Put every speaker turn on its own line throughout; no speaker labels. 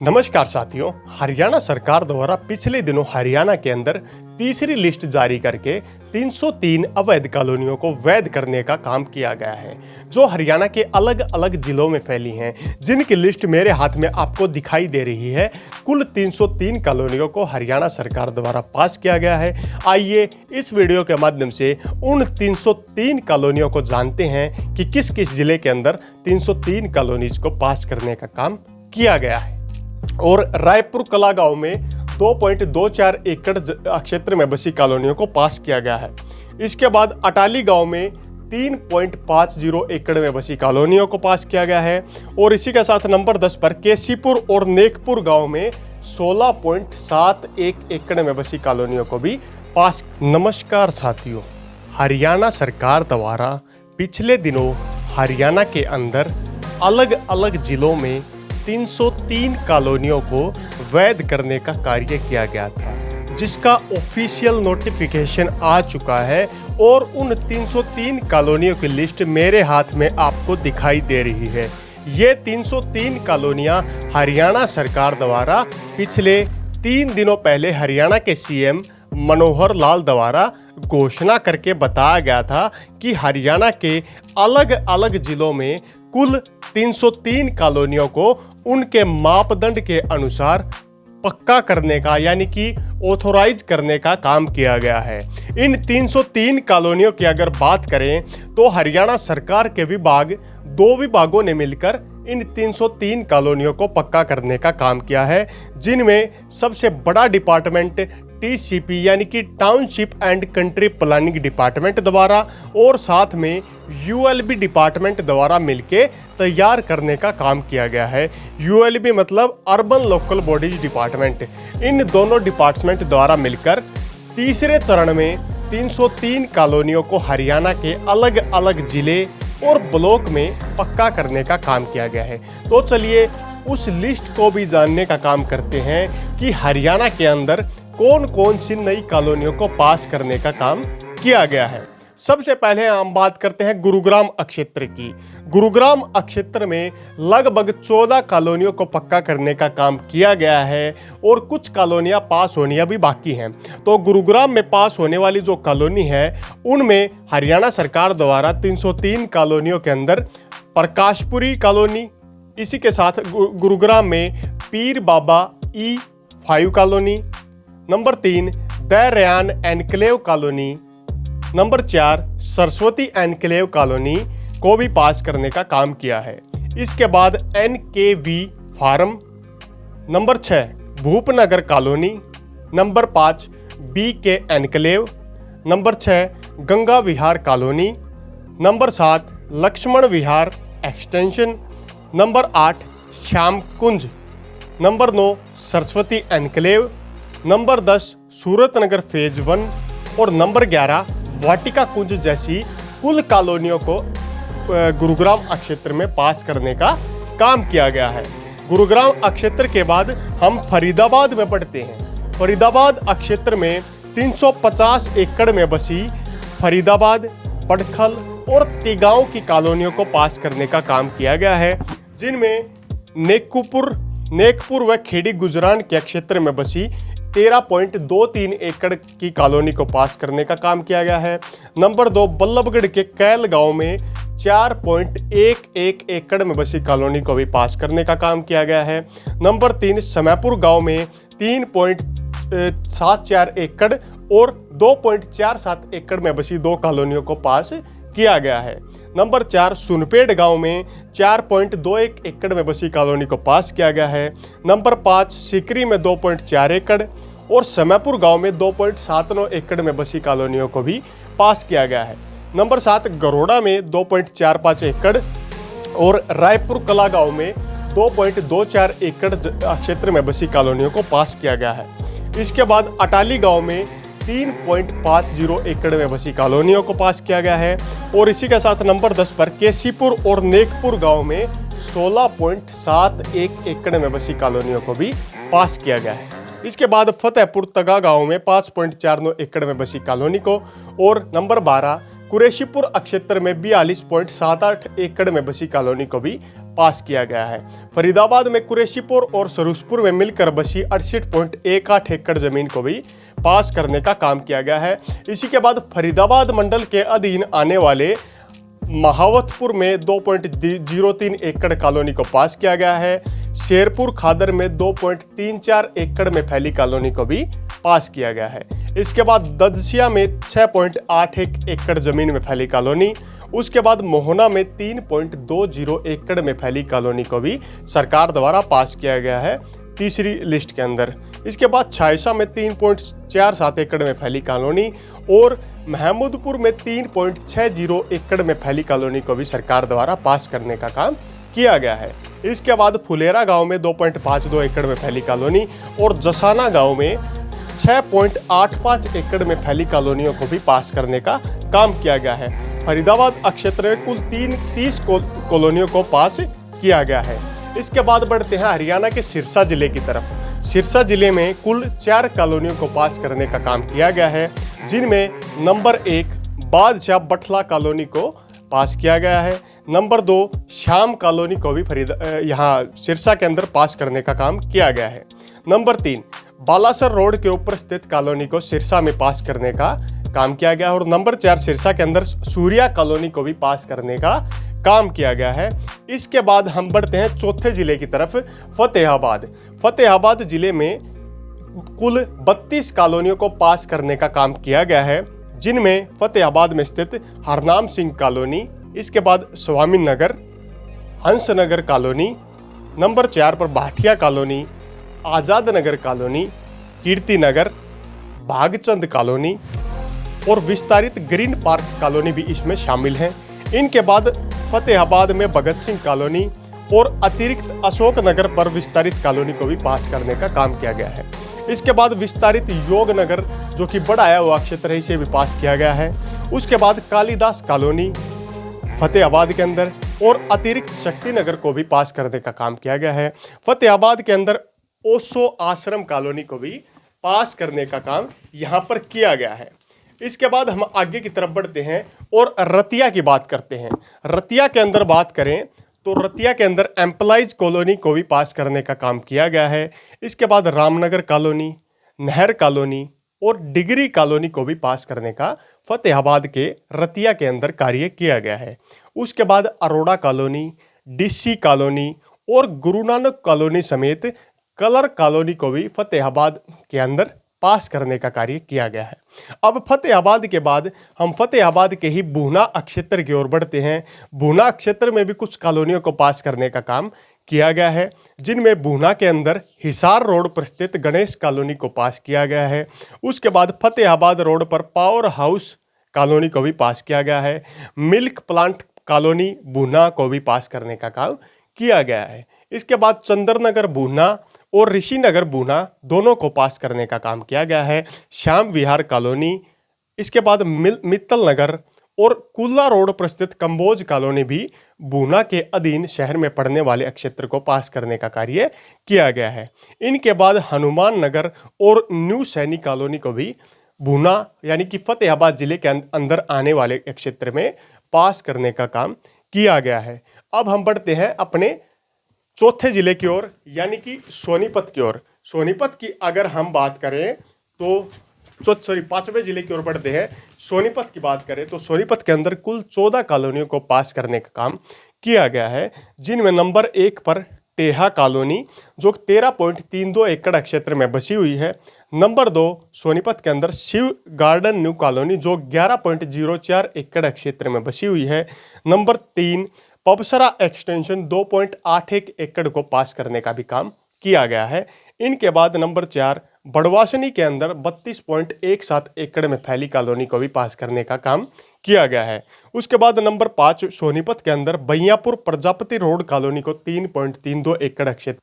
नमस्कार साथियों, हरियाणा सरकार द्वारा पिछले दिनों हरियाणा के अंदर तीसरी लिस्ट जारी करके 303 अवैध कॉलोनियों को वैध करने का काम किया गया है, जो हरियाणा के अलग अलग जिलों में फैली हैं, जिनकी लिस्ट मेरे हाथ में आपको दिखाई दे रही है। कुल 303 कॉलोनियों को हरियाणा सरकार द्वारा पास किया गया है। आइए इस वीडियो के माध्यम से उन 303 कॉलोनियों को जानते हैं कि किस किस जिले के अंदर 303 कॉलोनीज को पास करने का काम किया गया है। और रायपुर कला गांव में 2.24 एकड़ क्षेत्र में बसी कॉलोनियों को पास किया गया है। इसके बाद अटाली गांव में 3.50 एकड़ में बसी कॉलोनियों को पास किया गया है। और इसी के साथ नंबर 10 पर केसीपुर और नेकपुर गांव में 16.71 एकड़ में बसी कॉलोनियों को भी पास। नमस्कार साथियों, हरियाणा सरकार द्वारा पिछले दिनों हरियाणा के अंदर अलग अलग जिलों में 303 कॉलोनियों को वैध करने का कार्य किया गया था, जिसका ऑफिशियल नोटिफिकेशन आ चुका है। और उन 303 कॉलोनियों की लिस्ट मेरे हाथ में आपको दिखाई दे रही है। ये 303 कॉलोनियां हरियाणा सरकार द्वारा पिछले 3 दिनों पहले हरियाणा के सीएम मनोहर लाल द्वारा घोषणा करके बताया गया था कि हरियाणा के अलग अलग जिलों में कुल 303 कॉलोनियों को उनके मापदंड के अनुसार पक्का करने का यानी कि ऑथोराइज करने का काम किया गया है। इन 303 कॉलोनियों की अगर बात करें तो हरियाणा सरकार के विभाग 2 विभागों ने मिलकर इन 303 कॉलोनियों को पक्का करने का काम किया है, जिनमें सबसे बड़ा डिपार्टमेंट टीसीपी यानी कि township and country planning department द्वारा और साथ में यूएलबी डिपार्टमेंट द्वारा मिलके तैयार करने का काम किया गया है। यूएलबी मतलब अर्बन लोकल बॉडीज डिपार्टमेंट। इन दोनों डिपार्टमेंट द्वारा मिलकर तीसरे चरण में 303 कॉलोनियों को हरियाणा के अलग अलग जिले और ब्लॉक में पक्का करने का काम किया गया है। तो चलिए उस लिस्ट को भी जानने का काम करते हैं कि हरियाणा के अंदर कौन कौन सी नई कॉलोनियों को पास करने का काम किया गया है। सबसे पहले हम बात करते हैं गुरुग्राम अक्षेत्र की। गुरुग्राम अक्षेत्र में लगभग 14 कॉलोनियों को पक्का करने का काम किया गया है और कुछ कॉलोनियां पास होनी अभी बाकी हैं। तो गुरुग्राम में पास होने वाली जो कॉलोनी है उनमें हरियाणा सरकार द्वारा 303 कॉलोनियों के अंदर प्रकाशपुरी कॉलोनी, इसी के साथ गुरुग्राम में Peer Baba E5 colony, number 3 Daryan enclave colony, number 4 Saraswati enclave colony को भी पास करने का काम किया है। इसके बाद NKV farm, number 6 Bhupnagar colony, number 5 BK enclave, number 6 Ganga Vihar colony, number 7 Laxman Vihar extension, number 8 Shyam Kunj, number 9 Saraswati enclave, number 10 Suratnagar phase 1 और नंबर 11 वाटिका कुंज जैसी कुल कॉलोनियों को गुरुग्राम अक्षेत्र में पास करने का काम किया गया है। गुरुग्राम अक्षेत्र के बाद हम फरीदाबाद में पढ़ते हैं। फरीदाबाद अक्षेत्र में 350 एकड़ में बसी फरीदाबाद, पड़खल और तिगांव की कॉलोनियों को पास करने का काम किया गया है, जिनमें नेकपुर व खेड़ी गुजरान के क्षेत्र में बसी 13.23 एकड़ की कॉलोनी को पास करने का काम किया गया है। नंबर 2 बल्लभगढ़ के कैल गांव में 4.11 एकड़ में बसी कॉलोनी को भी पास करने का काम किया गया है। नंबर 3 समयपुर गांव में 3.74 एकड़ और 2.47 एकड़ में बसी 2 कॉलोनियों को पास किया गया है। नंबर 4 सुनपेड़ गांव में 4.21 एकड़ में बसी कॉलोनी को पास किया गया है। नंबर 5 सिकरी में 2.4 एकड़ और समयपुर गांव में 2.79 एकड़ में बसी कॉलोनियों को भी पास किया गया है। नंबर 7 गरोड़ा में 2.45 एकड़ और रायपुर कला गांव में 2.24 एकड़ क्षेत्र में बसी कॉलोनियों को पास किया गया है। इसके बाद अटाली गाँव में 3.50 एकड़ में बसी कॉलोनियों को पास किया गया है। और इसी के साथ नंबर 10 पर केसीपुर और नेकपुर गांव में 16.71 एकड़ में बसी कॉलोनियों को भी पास किया गया है। इसके बाद फतेहपुर तगा गांव में 5.49 एकड़ में बसी कॉलोनी को और नंबर 12 कुरेशीपुर क्षेत्र में 42.78 एकड़ में बसी कॉलोनी को भी पास किया गया है। फरीदाबाद में कुरैशीपुर और सरूसपुर में मिलकर बसी 68.18 एकड़ जमीन को भी पास करने का काम किया गया है। इसी के बाद फरीदाबाद मंडल के अधीन आने वाले महावतपुर में 2.03 एकड़ कॉलोनी को पास किया गया है। शेरपुर खादर में 2.34 एकड़ में फैली कॉलोनी को भी पास किया गया है। इसके बाद ददसिया में 6.81 एकड़ जमीन में फैली कॉलोनी, उसके बाद मोहना में 3.20 एकड़ में फैली कॉलोनी को भी सरकार द्वारा पास किया गया है तीसरी लिस्ट के अंदर। इसके बाद छायसा में 3.47 एकड़ में फैली कॉलोनी और महमूदपुर में 3.60 एकड़ में फैली कॉलोनी को भी सरकार द्वारा पास करने का काम किया गया है। इसके बाद फुलेरा गांव में 2.52 एकड़ में फैली कॉलोनी और जसाना गांव में 6.85 एकड़ में फैली कॉलोनियों को भी पास करने का काम किया गया है। फरीदाबाद क्षेत्र में कुल 30 कॉलोनियों को पास किया गया है। इसके बाद बढ़ते हैं हरियाणा के सिरसा जिले की तरफ। सिरसा जिले में कुल 4 कॉलोनियों को पास करने का काम किया गया है, जिनमें नंबर 1 बादशाह बठला कॉलोनी को पास किया गया है। नंबर 2 श्याम कॉलोनी को भी यहाँ सिरसा के अंदर पास करने का काम किया गया है। नंबर 3 बालासर रोड के ऊपर स्थित कॉलोनी को सिरसा में पास करने का काम किया गया है। और नंबर 4 सिरसा के अंदर सूर्या कॉलोनी को भी पास करने का काम किया गया है। इसके बाद हम बढ़ते हैं चौथे जिले की तरफ, फतेहाबाद। फतेहाबाद जिले में कुल 32 कॉलोनियों को पास करने का काम किया गया है, जिनमें फतेहाबाद में स्थित हरनाम सिंह कॉलोनी, इसके बाद स्वामी नगर, हंसनगर कॉलोनी, नंबर 4 पर Bhatia colony, Azad Nagar colony, Kirti Nagar, Bhagchand colony और विस्तारित ग्रीन पार्क कॉलोनी भी इसमें शामिल हैं। इनके बाद फतेहाबाद में भगत सिंह कॉलोनी और अतिरिक्त अशोक नगर पर विस्तारित कॉलोनी को भी पास करने का काम किया गया है। इसके बाद विस्तारित योग नगर जो कि बढ़ाया हुआ क्षेत्र है, इसे भी पास किया गया है। उसके बाद कालीदास कॉलोनी फतेहाबाद के अंदर और अतिरिक्त शक्ति नगर को भी पास करने का काम किया गया है। फतेहाबाद के अंदर ओशो आश्रम कॉलोनी को भी पास करने का काम यहाँ पर किया गया है। इसके बाद हम आगे की तरफ बढ़ते हैं और रतिया की बात करते हैं। रतिया के अंदर बात करें तो रतिया के अंदर एम्प्लॉइज कॉलोनी को भी पास करने का काम किया गया है। इसके बाद रामनगर कॉलोनी, नहर कॉलोनी और डिग्री कॉलोनी को भी पास करने का फतेहाबाद के रतिया के अंदर कार्य किया गया है। उसके बाद अरोड़ा कॉलोनी, डीसी कॉलोनी और गुरु नानक कॉलोनी समेत कलर कॉलोनी को भी फतेहाबाद के अंदर पास करने का कार्य किया गया है। अब फतेहाबाद के बाद हम फतेहाबाद के ही बूना क्षेत्र की ओर बढ़ते हैं। बूना क्षेत्र में भी कुछ कॉलोनियों को पास करने का काम किया गया है, जिनमें बूना के अंदर हिसार रोड पर स्थित गणेश कॉलोनी को पास किया गया है। उसके बाद फतेहाबाद रोड पर पावर हाउस कॉलोनी को भी पास किया गया है। मिल्क प्लांट कॉलोनी बूना को भी पास करने का काम किया गया है। इसके बाद चंद्रनगर बूना और ऋषिनगर बूना दोनों को पास करने का काम किया गया है। श्याम विहार कॉलोनी, इसके बाद मित्तल नगर और कुल्ला रोड पर स्थित कंबोज कॉलोनी भी बूना के अधीन शहर में पड़ने वाले क्षेत्र को पास करने का कार्य किया गया है। इनके बाद हनुमान नगर और न्यू सैनी कॉलोनी को भी बूना यानी कि फतेहाबाद जिले के अंदर आने वाले क्षेत्र में पास करने का काम किया गया है। अब हम बढ़ते हैं अपने चौथे जिले की ओर यानी कि सोनीपत की ओर। सोनीपत की अगर हम बात करें तो पांचवें जिले की ओर बढ़ते हैं। सोनीपत की बात करें तो सोनीपत के अंदर कुल 14 कॉलोनियों को पास करने का काम किया गया है, जिनमें नंबर 1 पर टेहा कॉलोनी जो 13.32 एकड़ क्षेत्र में बसी हुई है। नंबर 2 सोनीपत के अंदर शिव गार्डन न्यू कॉलोनी जो 11.04 एकड़ क्षेत्र में बसी हुई है। नंबर 3 पबसरा एक्सटेंशन 2.81 एकड़ को पास करने का भी काम किया गया है। इनके बाद नंबर 4 बड़वासनी के अंदर 32.17 एकड़ में फैली कॉलोनी को भी पास करने का काम किया गया है। उसके बाद नंबर 5 सोनीपत के अंदर बैयापुर प्रजापति रोड कॉलोनी को 3.32 एकड़ क्षेत्र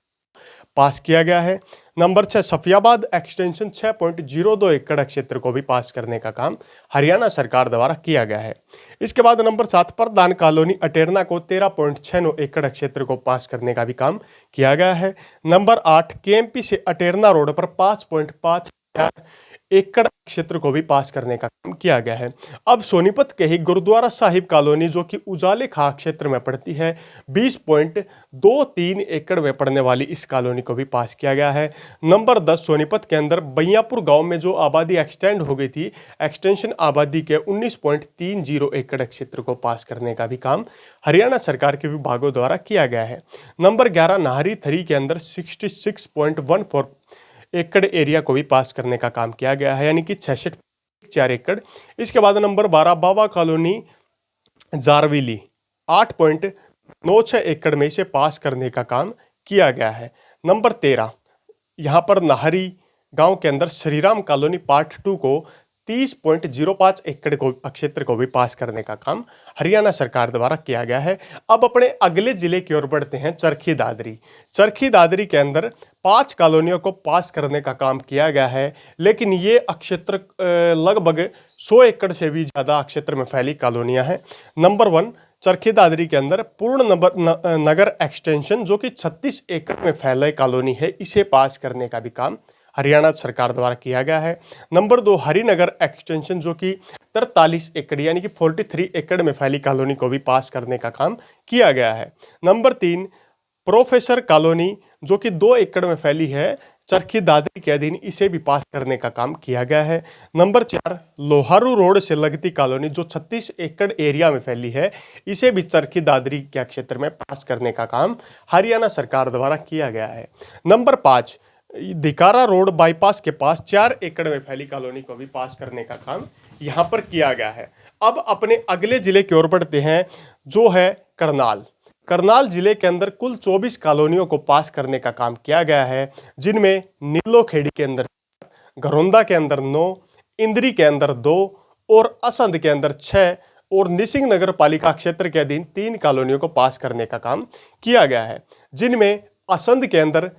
पास किया गया है। नंबर 6 सफियाबाद एक्सटेंशन 6.02 एकड़ क्षेत्र को भी पास करने का काम हरियाणा सरकार द्वारा किया गया है। इसके बाद नंबर 7 प्रधान कॉलोनी अटेरना को 13.69 एकड़ क्षेत्र को पास करने का भी काम किया गया है। नंबर 8 केएमपी से अटेरना रोड पर 5.5 एकड़ क्षेत्र को भी पास करने का काम किया गया है। अब सोनीपत के ही गुरुद्वारा साहिब कॉलोनी जो कि उजाले खां क्षेत्र में पड़ती है, 20.23 एकड़ में पड़ने वाली इस कॉलोनी को भी पास किया गया है। नंबर 10 सोनीपत के अंदर बैयापुर गांव में जो आबादी एक्सटेंड हो गई थी, एक्सटेंशन आबादी के 19.30 एकड़ क्षेत्र को पास करने का भी काम हरियाणा सरकार के विभागों द्वारा किया गया है। नंबर 11 नाहरी थरी के अंदर 66.14 एकड़ एरिया को भी पास करने का काम किया गया है, यानी कि 66.4 एकड़। इसके बाद नंबर 12 बाबा कॉलोनी जारविली 8.96 एकड़ में इसे पास करने का काम किया गया है। नंबर 13 यहाँ पर नाहरी गांव के अंदर श्रीराम कॉलोनी पार्ट 2 को 30.05 एकड़ को क्षेत्र को भी पास करने का काम हरियाणा सरकार द्वारा किया गया है। अब अपने अगले जिले की ओर बढ़ते हैं, चरखी दादरी। चरखी दादरी के अंदर 5 कॉलोनियों को पास करने का काम किया गया है, लेकिन ये क्षेत्र लगभग 100 एकड़ से भी ज़्यादा क्षेत्र में फैली कॉलोनियाँ हैं। नंबर 1 चरखी दादरी के अंदर पूर्ण नगर एक्सटेंशन जो कि 36 एकड़ में फैले कॉलोनी है, इसे पास करने का भी काम हरियाणा सरकार द्वारा किया गया है। नंबर 2 हरिनगर एक्सटेंशन जो कि 43 एकड़ यानी कि 43 एकड़ में फैली कॉलोनी को भी पास करने का काम किया गया है। नंबर 3 प्रोफेसर कॉलोनी जो कि 2 एकड़ में फैली है चरखी दादरी के अधीन, इसे भी पास करने का काम किया गया है। नंबर 4 लोहारू रोड से लगती कॉलोनी जो 36 एकड़ एरिया में फैली है, इसे भी चरखी दादरी के क्षेत्र में पास करने का काम हरियाणा सरकार द्वारा किया गया है। नंबर 5 दिकारा रोड बाईपास के पास 4 एकड़ में फैली कॉलोनी को भी पास करने का काम यहां पर किया गया है। अब अपने अगले जिले की ओर बढ़ते हैं, जो है करनाल। करनाल जिले के अंदर कुल 24 कॉलोनियों को पास करने का काम किया गया है, जिनमें नीलोखेड़ी के अंदर, घरौंदा के अंदर 9, इंद्री के अंदर 2 और असंध के अंदर 6 और निसिंग नगर पालिका क्षेत्र के अधीन 3 कॉलोनियों को पास करने का काम किया गया है, जिनमें असंध के अंदर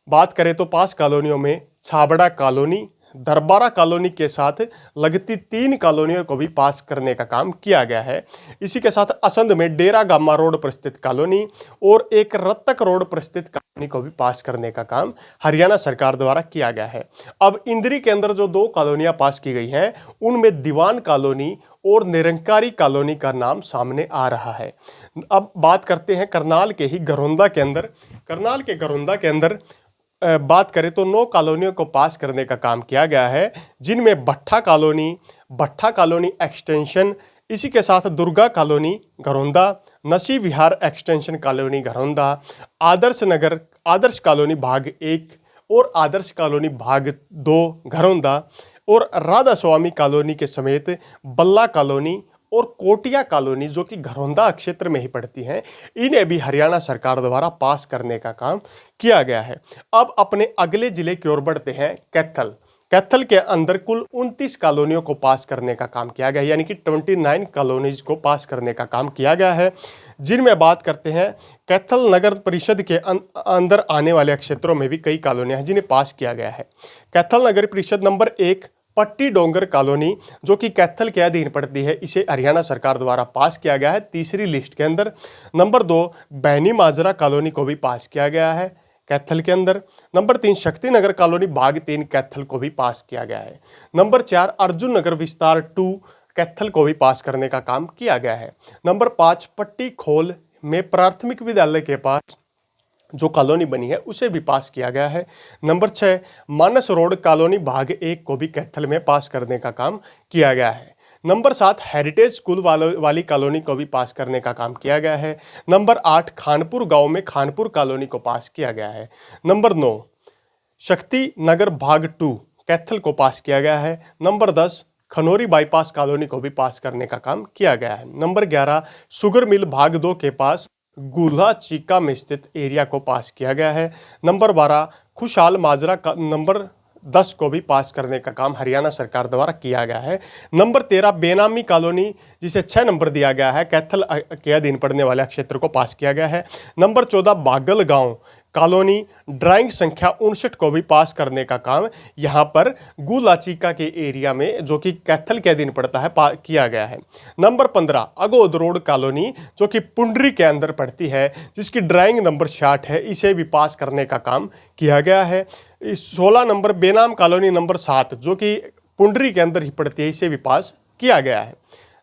बात करें तो 5 कॉलोनियों में छाबड़ा कॉलोनी, दरबारा कॉलोनी के साथ लगती 3 कॉलोनियों को भी पास करने का काम किया गया है। इसी के साथ असंध में डेरा गामा रोड पर स्थित कॉलोनी और एक रत्तक रोड पर स्थित कॉलोनी को भी पास करने का काम हरियाणा सरकार द्वारा किया गया है। अब इंद्री के अंदर जो 2 कॉलोनियां पास की गई हैं, उनमें दीवान कॉलोनी और निरंकारी कॉलोनी का नाम सामने आ रहा है। अब बात करते हैं करनाल के ही घरौंदा के अंदर। करनाल के घरौंदा के अंदर बात करें तो 9 कॉलोनियों को पास करने का काम किया गया है, जिनमें भट्ठा कॉलोनी एक्सटेंशन, इसी के साथ दुर्गा कॉलोनी घरौंदा, नसी विहार एक्सटेंशन कॉलोनी घरौंदा, आदर्श कॉलोनी भाग 1 और आदर्श कॉलोनी भाग 2 घरौंदा और राधा स्वामी कॉलोनी के समेत बल्ला कॉलोनी और कोटिया कॉलोनी जो कि घरौंदा क्षेत्र में ही पड़ती हैं, इन्हें भी हरियाणा सरकार द्वारा पास करने का काम किया गया है। अब अपने अगले जिले की ओर बढ़ते हैं, कैथल। कैथल के अंदर कुल 29 कॉलोनियों को पास करने का काम किया गया है, यानी कि 29 कॉलोनीज को पास करने का काम किया गया है, जिनमें बात करते हैं कैथल नगर परिषद के अंदर आने वाले क्षेत्रों में भी कई कॉलोनियां हैं जिन्हें पास किया गया है। कैथल नगर परिषद नंबर 1 पट्टी डोंगर कॉलोनी जो कि कैथल के अधीन पड़ती है, इसे हरियाणा सरकार द्वारा पास किया गया है तीसरी लिस्ट के अंदर। नंबर 2 बैनी माजरा कॉलोनी को भी पास किया गया है कैथल के अंदर। नंबर 3 शक्ति नगर कॉलोनी भाग 3 कैथल को भी पास किया गया है। नंबर 4 अर्जुन नगर विस्तार 2 कैथल को भी पास करने का काम किया गया है। नंबर 5 पट्टी खोल में प्राथमिक विद्यालय के पास जो कॉलोनी बनी है उसे भी पास किया गया है। नंबर 6 मानस रोड कॉलोनी भाग 1 को भी कैथल में पास करने का काम किया गया है। नंबर 7 हेरिटेज स्कूल वाली कॉलोनी को भी पास करने का काम किया गया है। नंबर 8 खानपुर गांव में खानपुर कॉलोनी को पास किया गया है। नंबर 9 शक्ति नगर भाग 2 कैथल को पास किया गया है। नंबर 10 खनौरी बाईपास कॉलोनी को भी पास करने का काम किया गया है। नंबर 11 शुगर मिल भाग 2 के पास गुल्हा चीका में स्थित एरिया को पास किया गया है। नंबर 12 खुशहाल माजरा का नंबर 10 को भी पास करने का काम हरियाणा सरकार द्वारा किया गया है। नंबर 13 बेनामी कॉलोनी जिसे 6 नंबर दिया गया है, कैथल के अधीन पड़ने वाले क्षेत्र को पास किया गया है। नंबर 14 बागल गांव कॉलोनी ड्राइंग संख्या 59 को भी पास करने का काम यहाँ पर गुलाचिका के एरिया में जो कि कैथल के अधीन पड़ता है किया गया है। नंबर 15 अगोद रोड कॉलोनी जो कि पुंडरी के अंदर पड़ती है, जिसकी ड्राइंग नंबर 60 है, इसे भी पास करने का काम किया गया है। 16 नंबर बेनाम कॉलोनी नंबर 7 जो कि पुंडरी के अंदर ही पड़ती है, इसे भी पास किया गया है।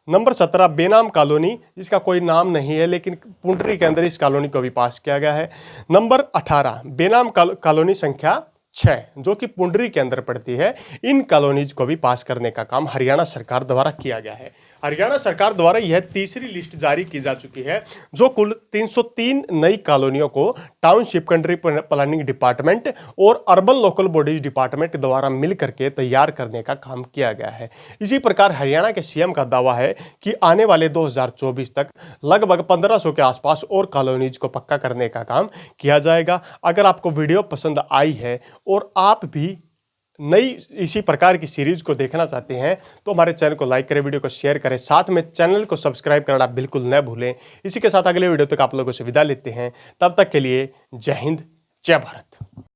नंबर 17 बेनाम कॉलोनी, जिसका कोई नाम नहीं है लेकिन पुंडरी के अंदर इस कॉलोनी को भी पास किया गया है। नंबर 18 बेनाम कॉलोनी संख्या 6, जो कि पुंडरी के अंदर पड़ती है। इन कॉलोनीज को भी पास करने का काम हरियाणा सरकार द्वारा किया गया है। हरियाणा सरकार द्वारा यह तीसरी लिस्ट जारी की जा चुकी है, जो कुल 303 नई कॉलोनियों को टाउनशिप, कंट्री प्लानिंग डिपार्टमेंट और अर्बन लोकल बॉडीज डिपार्टमेंट द्वारा मिलकर के तैयार करने का काम किया गया है। इसी प्रकार हरियाणा के सीएम का दावा है कि आने वाले 2024 तक लगभग 1500 के आसपास और कॉलोनीज को पक्का करने का काम किया जाएगा। अगर आपको वीडियो पसंद आई है और आप भी नई इसी प्रकार की सीरीज को देखना चाहते हैं तो हमारे चैनल को लाइक करें, वीडियो को शेयर करें, साथ में चैनल को सब्सक्राइब करना बिल्कुल न भूलें। इसी के साथ अगले वीडियो तक आप लोगों से विदा लेते हैं। तब तक के लिए जय हिंद, जय भारत।